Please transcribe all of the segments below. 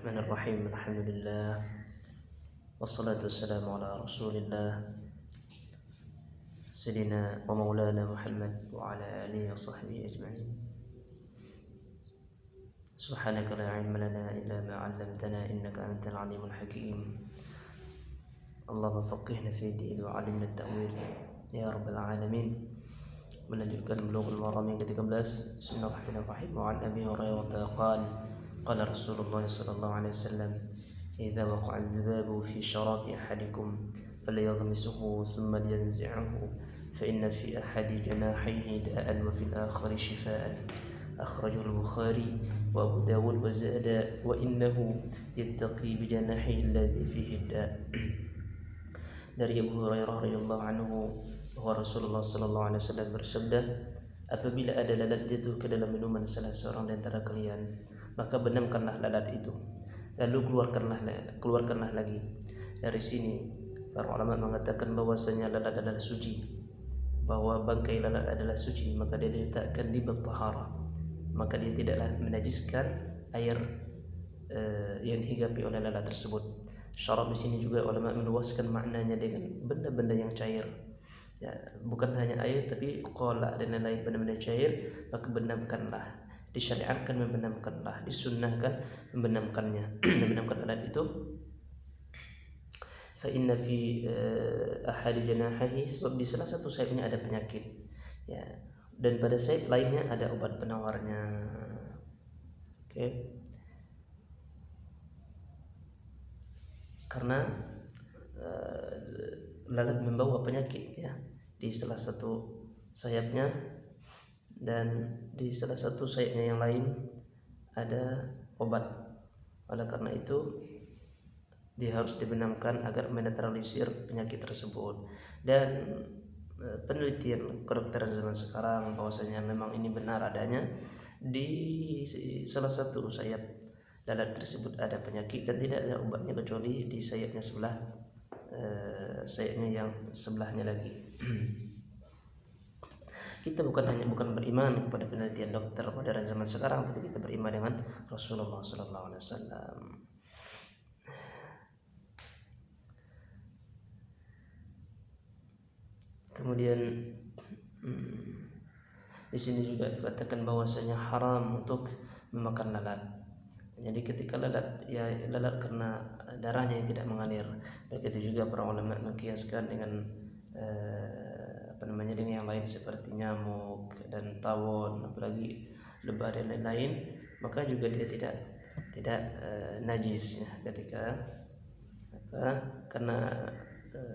Bismillahirrahmanirrahim. Alhamdulillah. Wassalatu wassalamu ala Rasulillah Sayyidina wa maulana Muhammad wa ala alihi wa sahbihi ajma'in. Subhanaka la ilma lana illa ma 'allamtana innaka antal alimul hakim. Allahumma faqihna fi din wa 'allimna at-ta'wil ya rabbal alamin. Melanjutkan Bulughul Maram yang ke-13. Bismillahirrahmanirrahim. Wa 'an Abi Hurairah qala Rasulullah sallallahu alaihi wasallam idza waqa'a adh-dhubabu fi sharaki ahadikum falyaghmisuhu thumma liyanzi'hu fa inna fi ahadi janahihi da'an wa fil akhari shifaa'an. Akhrajahu al-Bukhari wa Abu Dawud wa zada wa innahu yattaqi bi janahihi alladhi fihi da'. Dari Abu Hurairah radhiyallahu anhu bahwa Rasulullah sallallahu alaihi wasallam bersabda, apabila ada lalat jatuh ke dalam minuman salah seorang di antara kalian, maka benamkanlah lalat itu, lalu keluarkanlah lagi. Dari sini para ulama mengatakan bahwasanya lalat adalah suci, bahwa bangkai lalat adalah suci, maka dia diletakkan di bab taharah, maka dia tidaklah menajiskan air yang dihigapi oleh lalat tersebut. Syarab di sini juga ulama meluaskan maknanya dengan benda-benda yang cair. Ya, bukan hanya air tapi qola dan lain-lain benda-benda cair, maka benamkanlah. Disyariatkan membenamkanlah, disunnahkan membenamkannya. Membenamkan alat itu fa inna fi ahadi janahihi, sebab di salah satu sayapnya ada penyakit, ya, dan pada sayap lainnya ada obat penawarnya. Oke. Karena lalat membawa penyakit, ya, di salah satu sayapnya, dan di salah satu sayapnya yang lain ada obat. Oleh karena itu dia harus dibenamkan agar menetralisir penyakit tersebut. Dan penelitian kedokteran zaman sekarang bahwasanya memang ini benar adanya, di salah satu sayap lalat tersebut ada penyakit dan tidak ada obatnya kecuali di sayapnya sebelah sayapnya yang sebelahnya lagi. Kita bukan beriman kepada penelitian dokter modern zaman sekarang, tapi kita beriman dengan Rasulullah sallallahu alaihi wasallam. Kemudian di sini juga dikatakan bahwasanya haram untuk memakan lalat. Jadi ketika lalat karena darahnya yang tidak mengalir. Begitu juga para ulama mengkiaskan dengan dengan yang lain seperti nyamuk dan tawon, apalagi lebah dan lain-lain, maka juga dia tidak najis, ya, ketika karena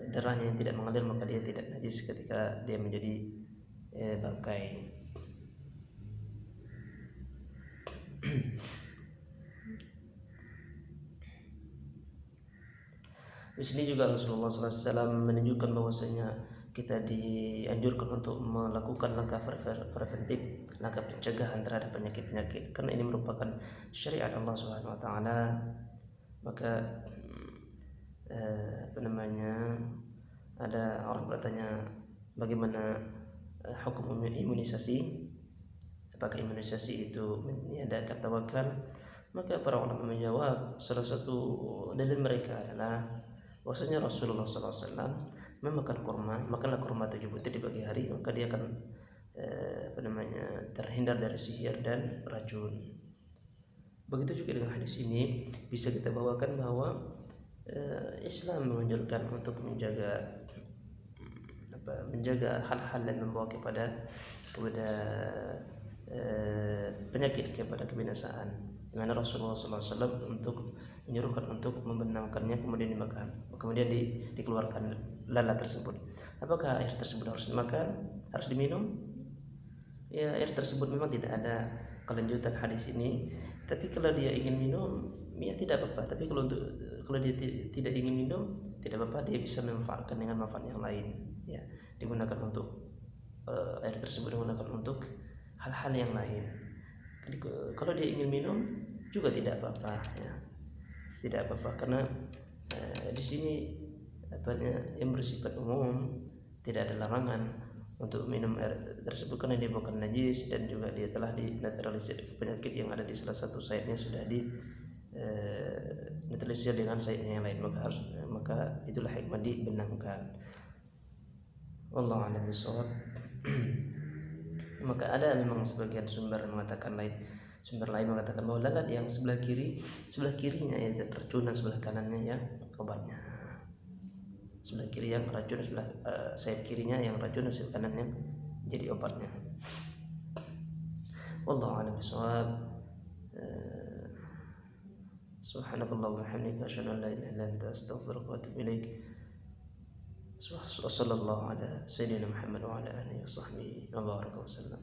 darahnya yang tidak mengalir, maka dia tidak najis ketika dia menjadi bangkai. Di sini juga Rasulullah SAW menunjukkan bahwasanya kita dianjurkan untuk melakukan langkah preventif, langkah pencegahan terhadap penyakit-penyakit, karena ini merupakan syariat Allah Subhanahu wa taala. Maka ada orang bertanya bagaimana hukum imunisasi, apakah imunisasi itu meniadakan tawakal? Maka para ulama menjawab, salah satu dalil mereka adalah bahwasanya Rasulullah SAW memakan kurma, makanlah kurma 7 butir di pagi hari, maka dia akan terhindar dari sihir dan racun. Begitu juga dengan hadis ini bisa kita bawakan bahwa Islam menganjurkan untuk menjaga hal-hal yang membawa kepada penyakit, kepada kebinasaan. Di mana Rasulullah SAW untuk menyuruhkan untuk membenamkannya, kemudian dimakan, kemudian dikeluarkan lalat tersebut. Apakah air tersebut harus dimakan, harus diminum? Ya, air tersebut memang tidak ada kelanjutan hadis ini. Tapi kalau dia ingin minum, ya tidak apa-apa. Tapi kalau dia tidak ingin minum, tidak apa-apa. Dia bisa memanfaatkan dengan manfaat yang lain. Ya, digunakan untuk air tersebut digunakan untuk hal-hal yang lain. Jadi, kalau dia ingin minum juga tidak apa-apa, ya. Tidak apa-apa, karena di sini yang bersifat umum, tidak ada larangan untuk minum air tersebut karena dia bukan najis, dan juga dia telah dinetralisir penyakit yang ada di salah satu sayapnya sudah spesial dengan sayapnya yang lain, maka itulah hikmah dibenamkan. Wallahu a'lam bishawab. Maka ada memang sebagian sumber mengatakan mengatakan bahwa lalat yang sebelah kirinya ya racun, sebelah kanannya ya obatnya. Sebelah kiri yang racun, sebelah sayap kirinya yang racun, sayap kanannya jadi obatnya. Wallahu a'lam bishawab. Subhanakallahumma wa bihamdika asyhadu an la ilaha illa anta astaghfiruka wa atubu ilaik. Sallallahu ala sayyidina Muhammad wa ala alihi wa sahbihi wa baraka wa sallam.